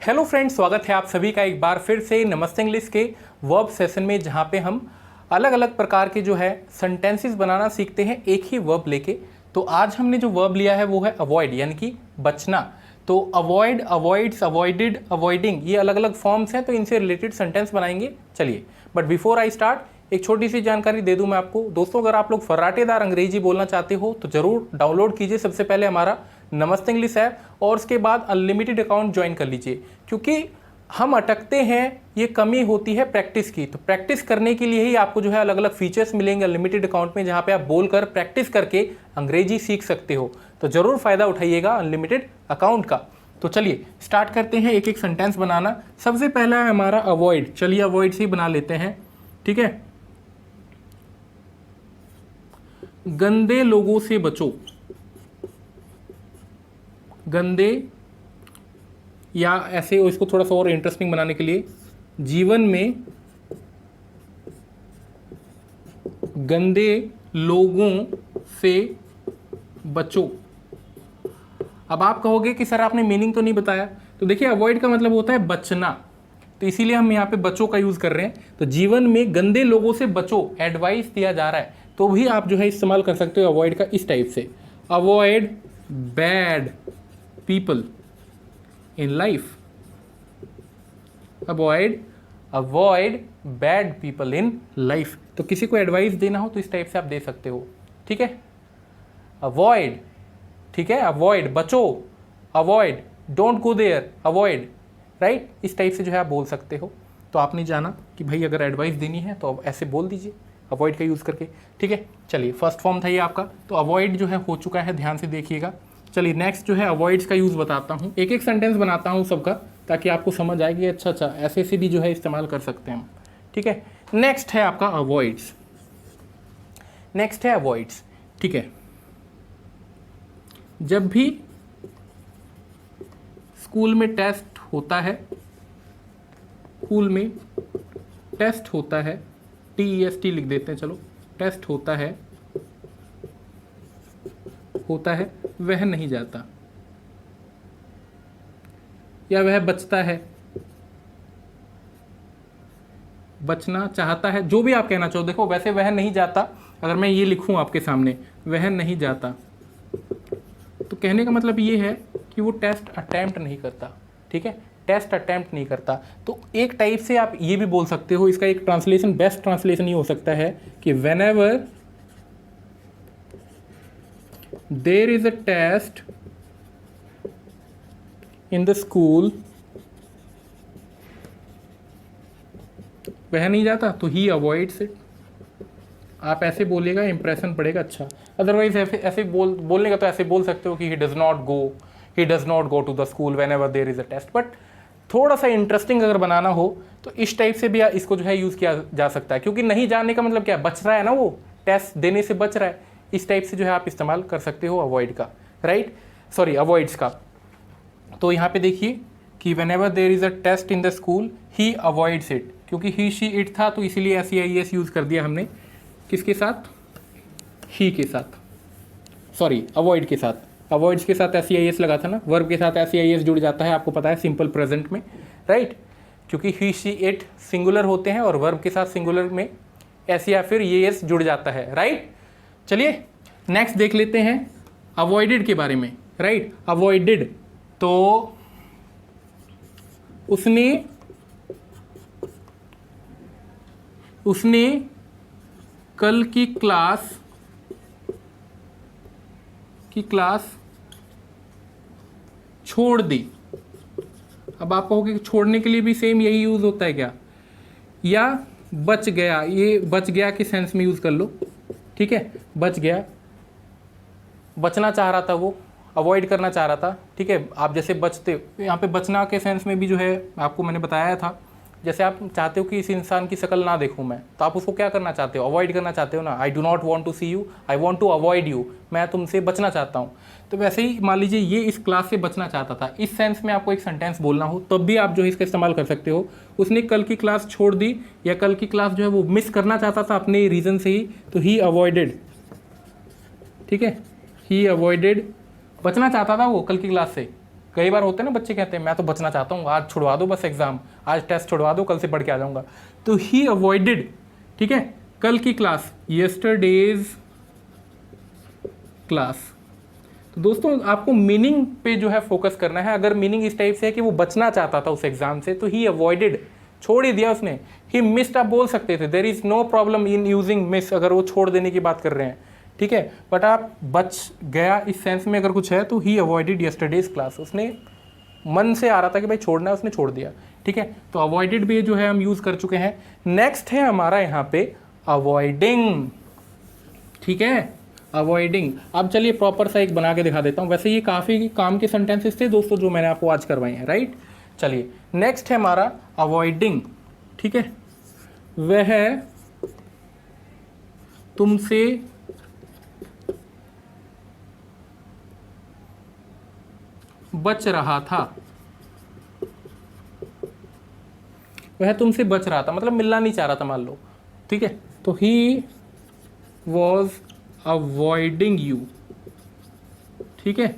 Hello friends, स्वागत है आप सभी का एक बार फिर से नमस्ते इंग्लिश के वर्ब सेशन में, जहाँ पे हम अलग अलग प्रकार के जो है सेंटेंसेस बनाना सीखते हैं एक ही वर्ब लेके। तो आज हमने जो वर्ब लिया है वो है अवॉइड, यानी कि बचना। तो अवॉइड, अवॉइड्स, अवॉइडेड, अवॉइडिंग, ये अलग अलग फॉर्म्स हैं, तो इनसे रिलेटेड सेंटेंस बनाएंगे। चलिए, बट बिफोर आई स्टार्ट एक छोटी सी जानकारी दे दूं मैं आपको। दोस्तों, अगर आप लोग फर्राटेदार अंग्रेजी बोलना चाहते हो तो जरूर डाउनलोड कीजिए सबसे पहले हमारा नमस्ते इंग्लिश ऐप, और उसके बाद अनलिमिटेड अकाउंट ज्वाइन कर लीजिए, क्योंकि हम अटकते हैं, ये कमी होती है प्रैक्टिस की। तो प्रैक्टिस करने के लिए ही आपको जो है अलग अलग फीचर्स मिलेंगे अनलिमिटेड अकाउंट में, जहाँ पे आप बोलकर प्रैक्टिस करके अंग्रेजी सीख सकते हो। तो जरूर फायदा उठाइएगा अनलिमिटेड अकाउंट का। तो चलिए स्टार्ट करते हैं एक एक सेंटेंस बनाना। सबसे पहला है हमारा अवॉइड। चलिए अवॉइड से ही बना लेते हैं, ठीक है। गंदे लोगों से बचो। गंदे, या ऐसे इसको थोड़ा सा और इंटरेस्टिंग बनाने के लिए, जीवन में गंदे लोगों से बचो। अब आप कहोगे कि सर आपने मीनिंग तो नहीं बताया। तो देखिए, अवॉइड का मतलब होता है बचना, तो इसीलिए हम यहाँ पे बचो का यूज कर रहे हैं। तो जीवन में गंदे लोगों से बचो, एडवाइस दिया जा रहा है, तो भी आप जो है इस्तेमाल कर सकते हो अवॉइड का इस टाइप से। Avoid bad people in life. Avoid bad people in life. तो किसी को एडवाइस देना हो तो इस टाइप से आप दे सकते हो, ठीक है। अवॉइड, ठीक है, अवॉइड बचो, avoid don't go there, avoid, right. इस टाइप से जो है आप बोल सकते हो। तो आपने जाना कि भाई अगर एडवाइस देनी है तो अब ऐसे बोल दीजिए अवॉइड का यूज़ करके, ठीक है। चलिए, फर्स्ट फॉर्म था ये आपका। तो अवॉइड जो है हो चुका है, ध्यान से देखिएगा। चलिए नेक्स्ट जो है अवॉइड्स का यूज़ बताता हूँ। एक एक सेंटेंस बनाता हूँ सबका, ताकि आपको समझ आए कि अच्छा ऐसे से भी जो है इस्तेमाल कर सकते हैं हम, ठीक है। नेक्स्ट है आपका अवॉइड्स। नेक्स्ट है अवॉइड्स, ठीक है। जब भी स्कूल में टेस्ट होता है, स्कूल में टेस्ट होता है, TEST लिख देते हैं, चलो, टेस्ट होता है वह नहीं जाता, या वह बचता है, बचना चाहता है, जो भी आप कहना चाहो। देखो, वैसे वह नहीं जाता, अगर मैं ये लिखूं आपके सामने, वह नहीं जाता, तो कहने का मतलब ये है कि वो टेस्ट अटेम्प्ट नहीं करता, ठीक है, टेस्ट अटेम्प्ट नहीं करता। तो एक टाइप से आप ये भी बोल सकते हो, इसका एक ट्रांसलेशन, बेस्ट ट्रांसलेशन ये हो सकता है कि whenever there is a test in the school, वह नहीं जाता तो he avoids it। आप ऐसे बोलेगा, इंप्रेशन पड़ेगा अच्छा। अदरवाइज ऐसे बोलने का तो ऐसे बोल सकते हो कि he does not go to the school whenever there is a test। But थोड़ा सा इंटरेस्टिंग अगर बनाना हो तो इस टाइप से भी इसको जो है यूज़ किया जा सकता है, क्योंकि नहीं जाने का मतलब क्या है, बच रहा है ना, वो टेस्ट देने से बच रहा है। इस टाइप से जो है आप इस्तेमाल कर सकते हो अवॉइड का, राइट, सॉरी अवॉइड्स का। तो यहाँ पे देखिए कि whenever there is a test in the school he avoids it, क्योंकि he she it था तो इसीलिए SEIS यूज़ कर दिया हमने। किसके साथ? ही के साथ, सॉरी अवॉइड के साथ। अवॉइड्स के साथ SEIS लगा था ना, वर्ब के साथ SEIS जुड़ जाता है, आपको पता है, सिंपल प्रेजेंट में, राइट, क्योंकि ही शी इट सिंगुलर होते हैं और वर्ब के साथ सिंगुलर में एस या फिर ES जुड़ जाता है, राइट। चलिए नेक्स्ट देख लेते हैं अवॉइडेड के बारे में, राइट। अवॉइडेड, तो उसने कल की क्लास छोड़ दी। अब आप कहोगे कि छोड़ने के लिए भी सेम यही यूज होता है क्या, या बच गया, ये बच गया के सेंस में यूज कर लो, ठीक है, बच गया, बचना चाह रहा था, वो अवॉइड करना चाह रहा था, ठीक है। आप जैसे बचते, यहाँ पे बचना के सेंस में भी जो है आपको मैंने बताया था, जैसे आप चाहते हो कि इस इंसान की शक्ल ना देखूं मैं, तो आप उसको क्या करना चाहते हो, अवॉइड करना चाहते हो ना। I do not want to see you, I want to avoid you, मैं तुमसे बचना चाहता हूँ। तो वैसे ही मान लीजिए ये इस क्लास से बचना चाहता था, इस सेंस में आपको एक सेंटेंस बोलना हो तब भी आप जो है इसका इस्तेमाल कर सकते हो। उसने कल की क्लास छोड़ दी, या कल की क्लास जो है वो मिस करना चाहता था अपने रीज़न से ही, तो ही अवॉइडेड, ठीक है, ही अवॉइडेड, बचना चाहता था वो कल की क्लास से, कई बार होते हैं ना, बच्चे कहते हैं मैं तो बचना चाहता हूँ, आज छुड़वा दो बस एग्जाम, आज टेस्ट छुड़वा दो, कल से पढ़ के आ जाऊंगा। तो ही अवॉइडेड, ठीक है, कल की क्लास, यस्टरडेज क्लास। तो दोस्तों आपको मीनिंग पे जो है फोकस करना है। अगर मीनिंग इस टाइप से है कि वो बचना चाहता था उस एग्जाम से, तो ही अवॉइडेड, छोड़ ही दिया उसने। ही मिस्ड आप बोल सकते थे, there is no problem in using miss, अगर वो छोड़ देने की बात कर रहे हैं, ठीक है। बट आप बच गया इस सेंस में अगर कुछ है तो ही अवॉइडेड यस्टरडेज क्लास, उसने मन से आ रहा था कि भाई छोड़ना है, उसने छोड़ दिया, ठीक है। तो अवॉइडेड भी जो है हम यूज़ कर चुके हैं। नेक्स्ट है हमारा यहाँ पे अवॉइडिंग, ठीक है, अवॉइडिंग। अब चलिए प्रॉपर सा एक बना के दिखा देता हूँ। वैसे ये काफ़ी काम के सेंटेंसेस थे दोस्तों जो मैंने आपको आज करवाए हैं, राइट। चलिए नेक्स्ट है हमारा अवॉइडिंग, ठीक है, वह तुमसे बच रहा था, वह तुमसे बच रहा था मतलब मिलना नहीं चाह रहा था मान लो, ठीक है। तो ही वॉज अवॉइडिंग यू, ठीक है,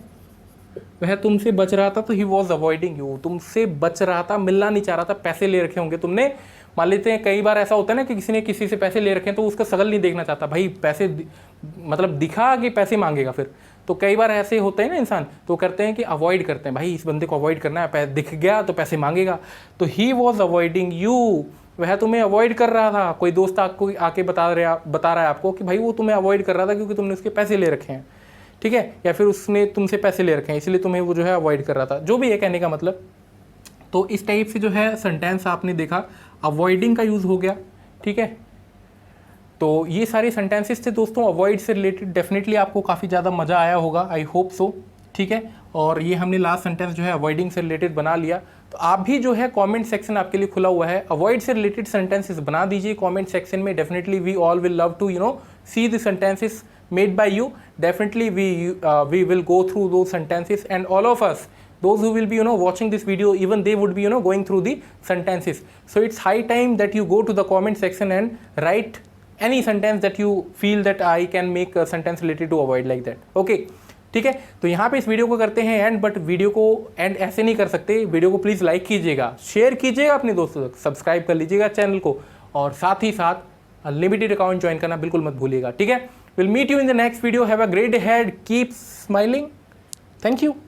वह तुमसे बच रहा था, तो ही वॉज अवॉइडिंग यू, तुमसे बच रहा था, मिलना नहीं चाह रहा था। पैसे ले रखे होंगे तुमने, मान लेते हैं कई बार ऐसा होता है ना कि किसी ने किसी से पैसे ले रखे हैं तो उसका शक्ल नहीं देखना चाहता, भाई पैसे मतलब दिखा कि पैसे मांगेगा फिर। तो कई बार ऐसे होते हैं ना इंसान, तो करते हैं कि अवॉइड करते हैं, भाई इस बंदे को अवॉइड करना है, दिख गया तो पैसे मांगेगा। तो ही वॉज अवॉइडिंग यू, वह तुम्हें अवॉइड कर रहा था। कोई दोस्त आपको आके बता रहा है आपको कि भाई वो तुम्हें अवॉइड कर रहा था क्योंकि तुमने उसके पैसे ले रखे हैं, ठीक है, या फिर उसने तुमसे पैसे ले रखे हैं इसलिए तुम्हें वो जो है अवॉइड कर रहा था, जो भी है कहने का मतलब। तो इस टाइप से जो है सेंटेंस आपने देखा, अवॉइडिंग का यूज़ हो गया, ठीक है। तो ये सारे सेंटेंसेस थे दोस्तों अवॉइड से रिलेटेड। डेफिनेटली आपको काफ़ी ज़्यादा मज़ा आया होगा, आई होप सो, ठीक है। और ये हमने लास्ट सेंटेंस जो है अवॉइडिंग से रिलेटेड बना लिया। तो आप भी जो है कमेंट सेक्शन आपके लिए खुला हुआ है, अवॉइड से रिलेटेड सेंटेंसेस बना दीजिए कमेंट सेक्शन में। Definitely we all will love to see the sentences made by you. Definitely we will go through those sentences, and all of us, those who will be watching this video, even they would be going through the sentences. So it's high time that you go to the comment section and write any sentence that you feel that I can make a sentence related to avoid, like that. Okay, ठीक है। तो यहाँ पे इस video को करते हैं and, but video को एंड ऐसे नहीं कर सकते। वीडियो को प्लीज़ लाइक कीजिएगा, शेयर कीजिएगा अपने दोस्तों तक, सब्सक्राइब कर लीजिएगा चैनल को, और साथ ही साथ अनलिमिटेड अकाउंट ज्वाइन करना बिल्कुल मत भूलिएगा, ठीक है। We'll meet you in the next video. Have a great day ahead. Keep smiling. Thank you.